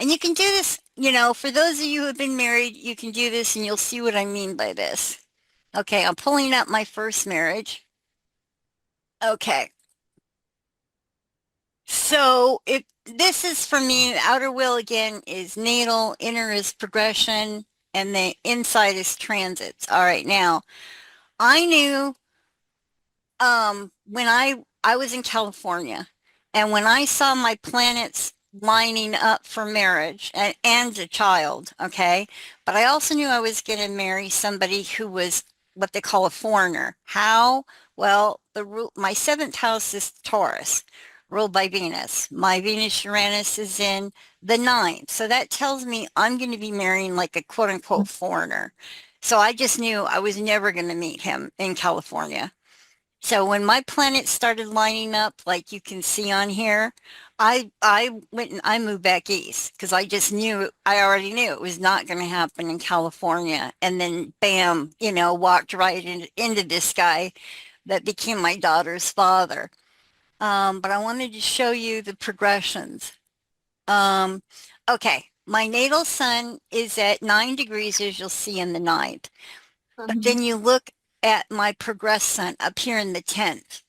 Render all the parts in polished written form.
And you can do this, for those of you who have been married, you can do this and you'll see what I mean by this. Okay, I'm pulling up my first marriage. Okay. So if this is for me, the outer wheel again is natal, inner is progression, and the inside is transits. All right, now I knew when I was in California and when I saw my planets lining up for marriage and a child, okay, but I also knew I was going to marry somebody who was what they call a foreigner. How? Well, my seventh house is Taurus, ruled by Venus. My Venus Uranus is in the ninth. So that tells me I'm going to be marrying like a quote unquote foreigner. So I just knew I was never going to meet him in California. So when my planets started lining up, like you can see on here, I went and I moved back east because I just knew I already knew it was not going to happen in California. And then bam, walked right into this guy that became my daughter's father. But I wanted to show you the progressions. Um, okay, my natal sun is at 9 degrees, as you'll see in the ninth. But Mhm. then you look at my progressed sun up here in the 10th,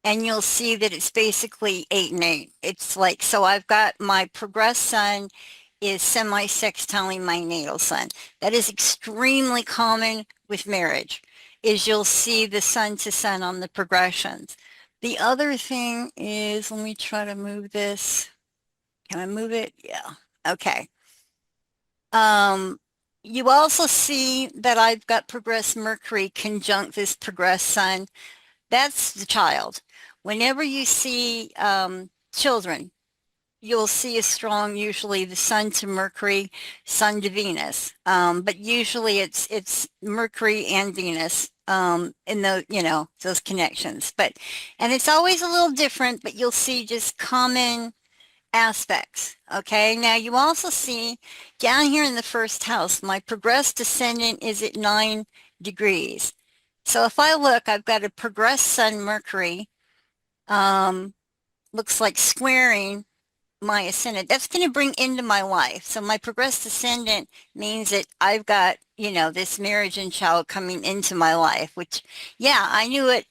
and you'll see that it's basically 8 and 8. It's like, so I've got my progressed sun is semi-sextiling my natal sun. That is extremely common with marriage, is you'll see the sun to sun on the progressions. The other thing is, let me try to move this. Can I move it? Yeah. Okay. Um, you also see that I've got progressed Mercury conjunct this progressed Sun. That's the child. Whenever you see children, you'll see a strong, usually the Sun to Mercury, Sun to Venus. But usually it's Mercury and Venus in those connections. And it's always a little different, but you'll see just common aspects. Okay, now you also see down here in the first house, my progressed descendant is at 9 degrees. So if I look, I've got a progressed sun Mercury, um, looks like squaring my ascendant. That's going to bring into my life. So my progressed ascendant means that I've got, this marriage and child coming into my life, which, yeah, I knew it,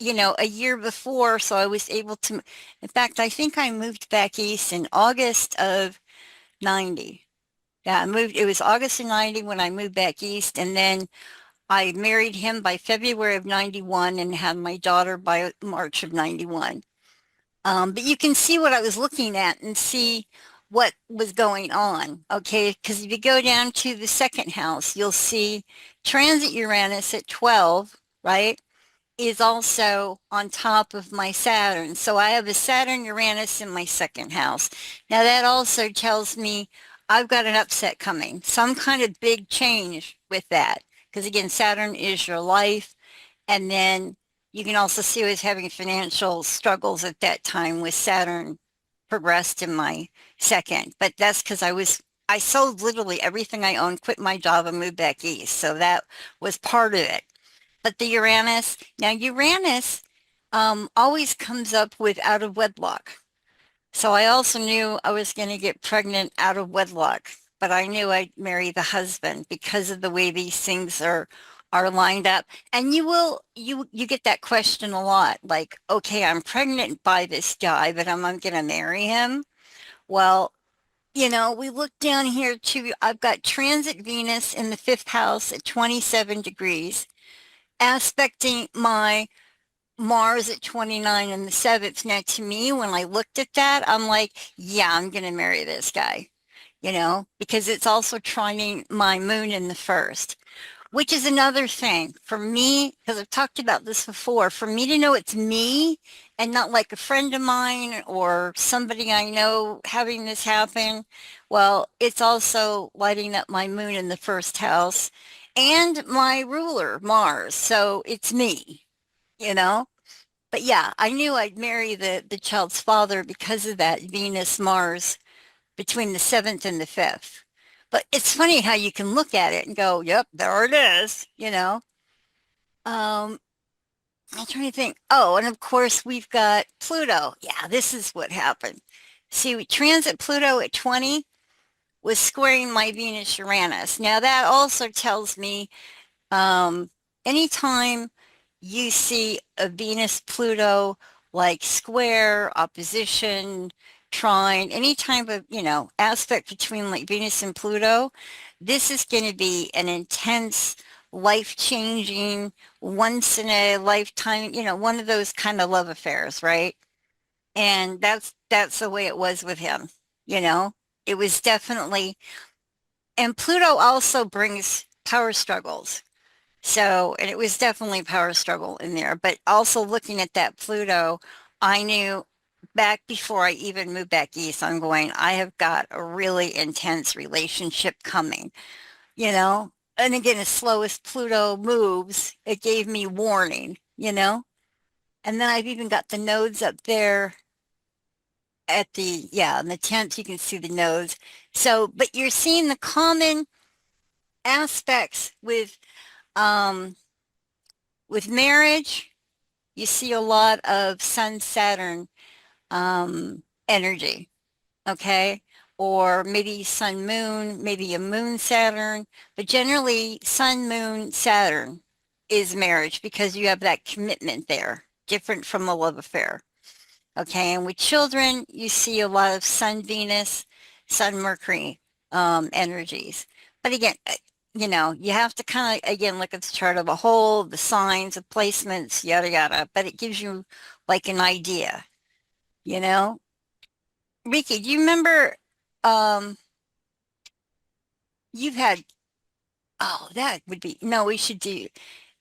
a year before. So I was able to, in fact, I think I moved back east in August of 90. Yeah, it was August of 90 when I moved back east. And then I married him by February of 91 and had my daughter by March of 91. But you can see what I was looking at and see what was going on. Okay, because if you go down to the second house, you'll see transit Uranus at 12, right? Is also on top of my Saturn. So I have a Saturn Uranus in my second house. Now that also tells me I've got an upset coming, some kind of big change with that. Because again, Saturn is your life. And then you can also see I was having financial struggles at that time with Saturn progressed in my second. But that's because I sold literally everything I owned, quit my job and moved back east. So that was part of it. But the Uranus, now Uranus always comes up with out of wedlock. So I also knew I was going to get pregnant out of wedlock, but I knew I'd marry the husband because of the way these things are lined up. And you get that question a lot, like, okay, I'm pregnant by this guy, but I'm going to marry him. Well, we look down here too. I've got transit Venus in the fifth house at 27 degrees, aspecting my Mars at 29 in the seventh. Now, to me, when I looked at that, I'm like, yeah, I'm going to marry this guy, because it's also trining my moon in the first, which is another thing for me, because I've talked about this before, for me to know it's me and not like a friend of mine or somebody I know having this happen. Well, it's also lighting up my moon in the first house and my ruler, Mars. So it's me, you know? But yeah, I knew I'd marry the child's father because of that Venus Mars between the seventh and the fifth. But it's funny how you can look at it and go, yep, there it is. Um, I'm trying to think. Oh, and of course we've got Pluto. Yeah, this is what happened. See, we transit Pluto at 20. was squaring my Venus Uranus. Now that also tells me anytime you see a Venus Pluto like square, opposition, trine, any type of, aspect between like Venus and Pluto, this is going to be an intense, life-changing, once in a lifetime, one of those kind of love affairs, right? And that's the way it was with him, you know. It was definitely, and Pluto also brings power struggles. So, and it was definitely power struggle in there, but also looking at that Pluto, I knew back before I even moved back east, I'm going, I have got a really intense relationship coming, you know? And again, as slow as Pluto moves, it gave me warning, you know? And then I've even got the nodes up there at the, yeah, on the 10th, you can see the nodes. So, but you're seeing the common aspects um, with marriage. You see a lot of Sun Saturn energy, okay? Or maybe Sun Moon, maybe a Moon Saturn, but generally Sun Moon Saturn is marriage because you have that commitment there, different from a love affair. Okay, and with children, you see a lot of Sun Venus, Sun Mercury energies. But again, you have to kind of again look at the chart of a whole, the signs, the placements, yada yada. But it gives you like an idea, you know. Ricky, do you remember you've had oh that would be no, we should do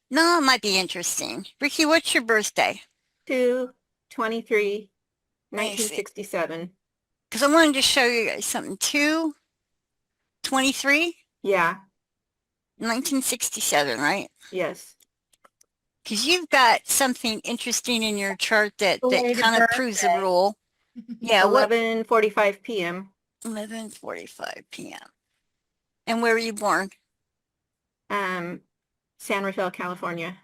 no, it might be interesting. Ricky, what's your birthday? 2/23, Let me see. 1967. Because I wanted to show you guys something. 2/23, Yeah, 1967, right? yes. Because you've got something interesting in your chart that Belated kind of proves the birthday. rule. Yeah, what 11:45 p.m. 11:45 p.m. And where were you born? Um, San Rafael, California.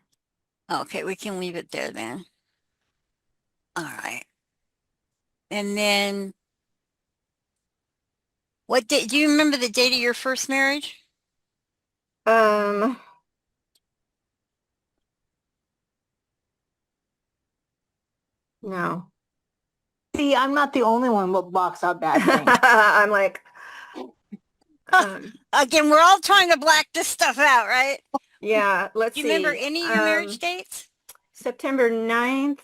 Okay, we can leave it there then. All right. And then what date do you remember the date of your first marriage? Um, no. See, I'm not the only one that blocks out bad things. I'm like, Again, we're all trying to black this stuff out, right? yeah, let's Do you remember see. any of your marriage dates? September 9th,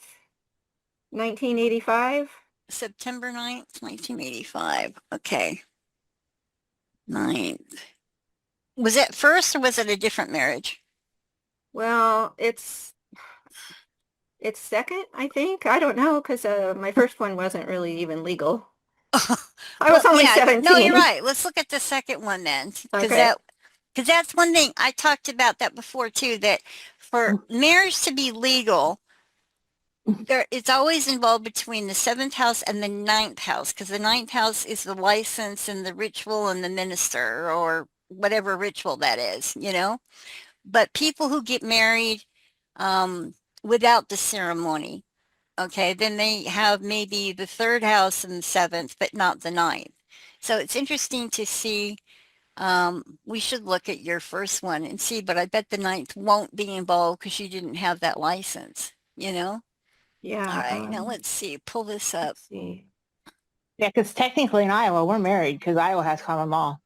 1985. September 9th, 1985. Okay. 9th. Was it first or was it a different marriage? Well, it's second, I think. I don't know because my first one wasn't really even legal. I was Well, only yeah, no, you're 17. right. Let's look at the second one then, Okay. because that's one thing I talked about that before too, that for marriage to be legal, it's always involved between the seventh house and the ninth house, because the ninth house is the license and the ritual and the minister or whatever ritual that is, you know? But people who get married um, without the ceremony, okay, then they have maybe the third house and the seventh, but not the ninth. So it's interesting to see. We should look at your first one and see, but I bet the ninth won't be involved because you didn't have that license, you know? All Yeah. right, now let's see, pull this up. Let's see. Yeah, because technically in Iowa, we're married because Iowa has common law.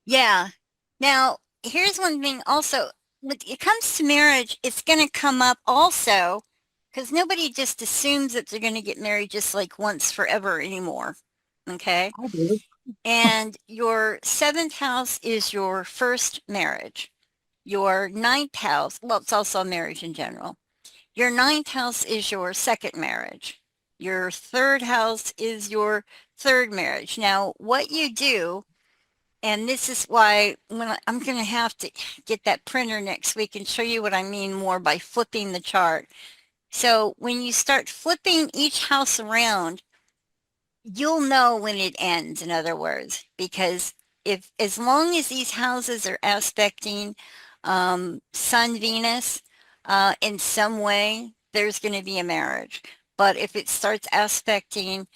Yeah. Now, here's one thing also, when it comes to marriage, it's going to come up also because nobody just assumes that they're going to get married just like once forever anymore. Okay. I do. And your seventh house is your first marriage. Your ninth house, well, it's also a marriage in general. Your ninth house is your second marriage. Your third house is your third marriage. Now, what you do, and this is why I'm going to have to get that printer next week and show you what I mean more by flipping the chart. So when you start flipping each house around, you'll know when it ends, in other words, because if as long as these houses are aspecting Sun Venus in some way, there's going to be a marriage. But if it starts aspecting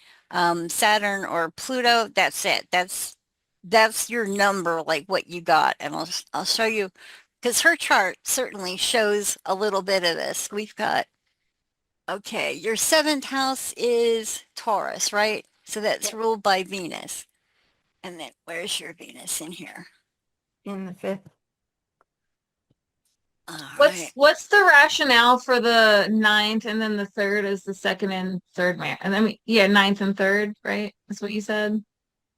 Saturn or Pluto, that's it. that's your number, like what you got. And I'll show you, because her chart certainly shows a little bit of this. We've got, okay, your seventh house is Taurus, right? So that's Yeah. ruled by Venus. And then where's your Venus in here? In the fifth. All right. What's the rationale for the ninth and then the third is the second and third man? And I mean, yeah, ninth and third, right? That's what you said.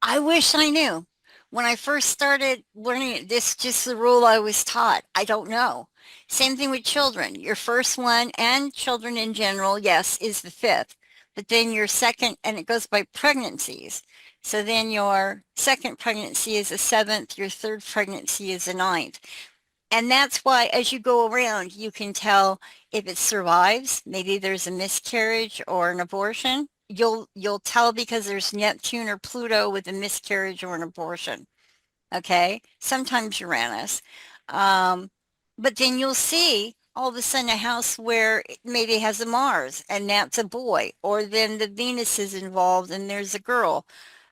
I wish I knew. When I first started learning it, this just the rule I was taught. I don't know. Same thing with children. Your first one and children in general, yes, is the fifth. But then your second, and it goes by pregnancies. So then your second pregnancy is the seventh, your third pregnancy is the ninth. And that's why as you go around, you can tell if it survives, maybe there's a miscarriage or an abortion. You'll tell because there's Neptune or Pluto with a miscarriage or an abortion. Okay, sometimes Uranus. But then you'll see all of a sudden a house where it maybe has a Mars and that's a boy, or then the Venus is involved and there's a girl.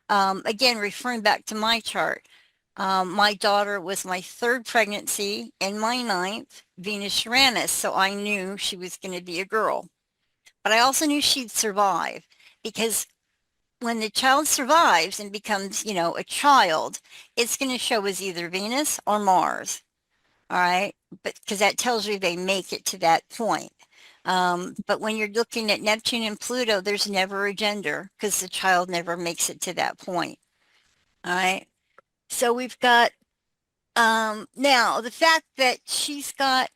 Again, referring back to my chart, my daughter was my third pregnancy and my ninth, Venus Uranus. So I knew she was going to be a girl. But I also knew she'd survive because when the child survives and becomes, a child, it's going to show as either Venus or Mars. All right. But because that tells you they make it to that point. But when you're looking at Neptune and Pluto, there's never a gender because the child never makes it to that point. All right. So we've got now the fact that she's got,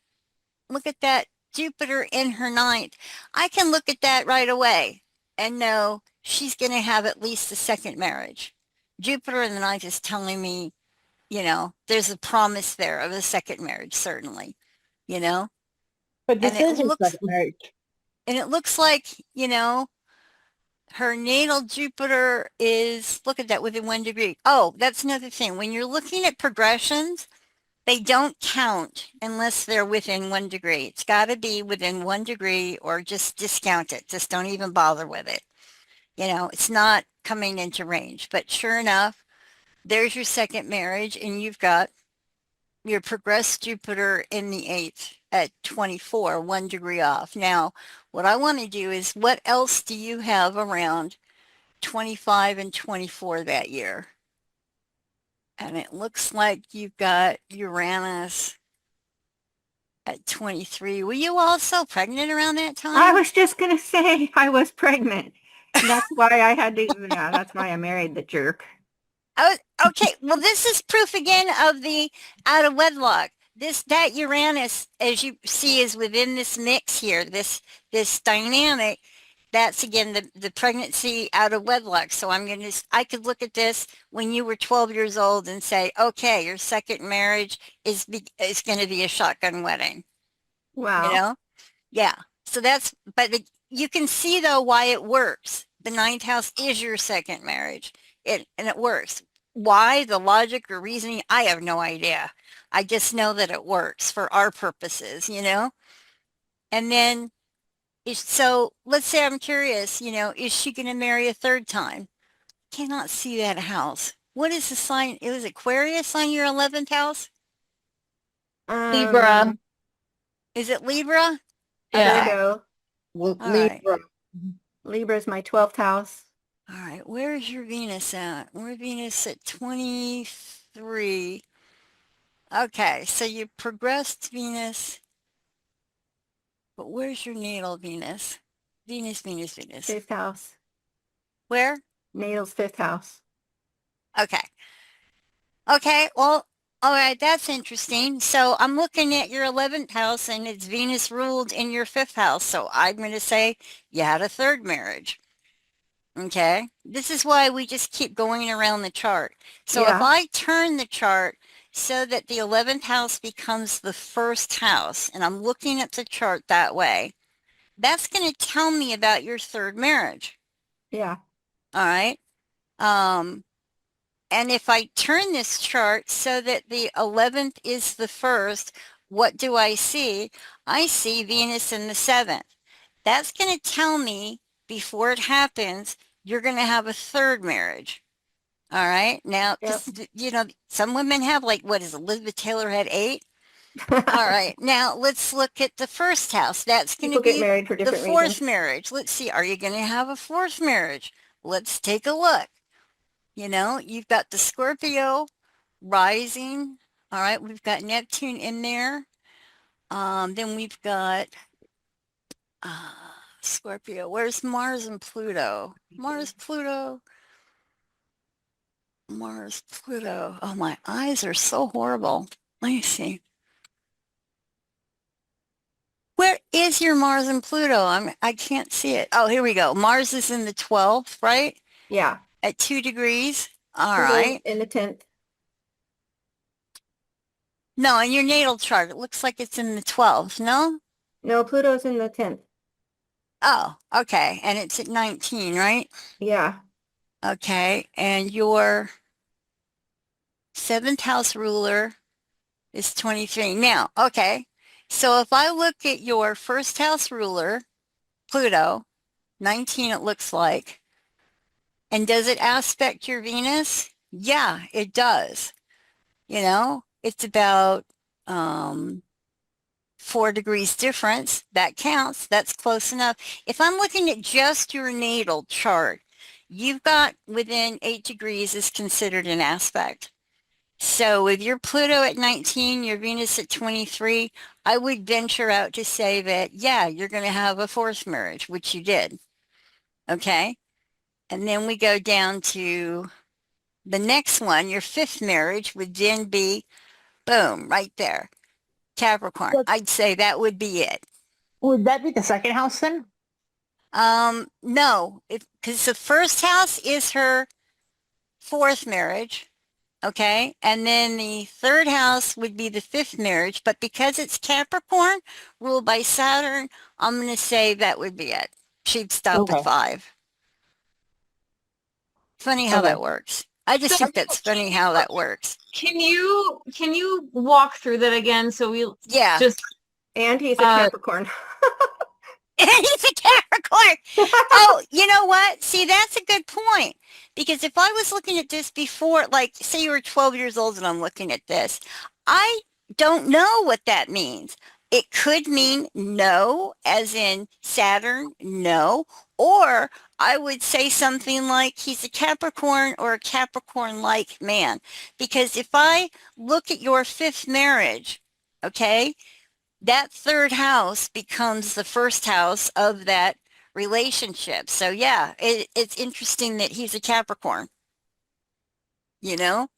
look at that Jupiter in her ninth. I can look at that right away and know she's going to have at least a second marriage. Jupiter in the ninth is telling me, there's a promise there of a second marriage, certainly, you know, But this and it is her looks, second marriage. and it looks like, her natal Jupiter is, look at that, within 1 degree. Oh, that's another thing. When you're looking at progressions, they don't count unless they're within 1 degree. It's got to be within 1 degree or just discount it. Just don't even bother with it. It's not coming into range. But sure enough, there's your second marriage and you've got your progressed Jupiter in the eighth at 24, 1 degree off. Now, what I want to do is what else do you have around 25 and 24 that year? And it looks like you've got Uranus at 23. Were you also pregnant around that time? I was just going to say I was pregnant. That's why I had to, yeah, that's why I married the jerk. Oh, okay. Well, this is proof again of the out of wedlock. That Uranus, as you see, is within this mix here, this dynamic. That's again the pregnancy out of wedlock. So I could look at this when you were 12 years old and say, okay, your second marriage is going to be a shotgun wedding. Wow. Yeah. So but you can see though why it works. The ninth house is your second marriage. And it works. Why? The logic or reasoning? I have no idea. I just know that it works for our purposes, And then, so let's say I'm curious, is she going to marry a third time? Cannot see that house. What is the sign? It was Aquarius on your 11th house? Libra. Is it Libra? Yeah. Virgo. Well, All right. Libra is my 12th house. All right, where's your Venus at? We're Venus at 23. Okay, so you progressed Venus, but where's your natal Venus? Venus. 5th house. Where? Natal's 5th house. Okay. Okay, well, all right, that's interesting. So I'm looking at your 11th house and it's Venus ruled in your 5th house. So I'm going to say you had a third marriage. Okay, this is why we just keep going around the chart. So if Yeah. I turn the chart so that the 11th house becomes the first house, and I'm looking at the chart that way, that's going to tell me about your third marriage. Yeah. All right. And if I turn this chart so that the 11th is the first, what do I see? I see Venus in the 7th. That's going to tell me before it happens, you're going to have a third marriage. All right. Now, Yep. because, some women have like, what is Elizabeth Taylor had 8? All right. Now let's look at the first house. That's going to People get be married for the different fourth reasons. marriage. Let's see. Are you going to have a fourth marriage? Let's take a look. You've got the Scorpio rising. All right. We've got Neptune in there. Then we've got uh, Scorpio. Where's Mars and Pluto? Mars, Pluto. Mars, Pluto. Oh, my eyes are so horrible. Let me see. Where is your Mars and Pluto? I can't see it. Oh, here we go. Mars is in the 12th, right? Yeah. At 2 degrees. All Pluto's right. in the 10th. No, in your natal chart, it looks like it's in the 12th, no? No, Pluto's in the 10th. Oh, okay. And it's at 19, right? Yeah. Okay. And your 7th house ruler is 23. Now, okay. So if I look at your first house ruler, Pluto, 19 it looks like, and does it aspect your Venus? Yeah, it does. It's about 4 degrees difference. That counts. That's close enough. If I'm looking at just your natal chart, you've got within 8 degrees is considered an aspect. So with your Pluto at 19, your Venus at 23, I would venture out to say that, yeah, you're going to have a fourth marriage, which you did. Okay. And then we go down to the next one. Your fifth marriage would then be, boom, right there. Capricorn. What I'd say that would be it. would that be the second house then? No, because the first house is her fourth marriage. Okay. And then the third house would be the fifth marriage. But because it's Capricorn, ruled by Saturn, I'm going to say that would be it. She'd stop at Okay. 5. Funny how Okay. that works. I just So think that's funny how that works. can you walk through that again so we Yeah. just And he's a Uh, Capricorn. He's a Capricorn. Oh, you know what? See, that's a good point. Because if I was looking at this before, like say you were 12 years old and I'm looking at this, I don't know what that means. It could mean no, as in Saturn, no. Or I would say something like he's a Capricorn or a Capricorn-like man. Because if I look at your fifth marriage, okay, that third house becomes the first house of that relationship. So yeah, it's interesting that he's a Capricorn, you know?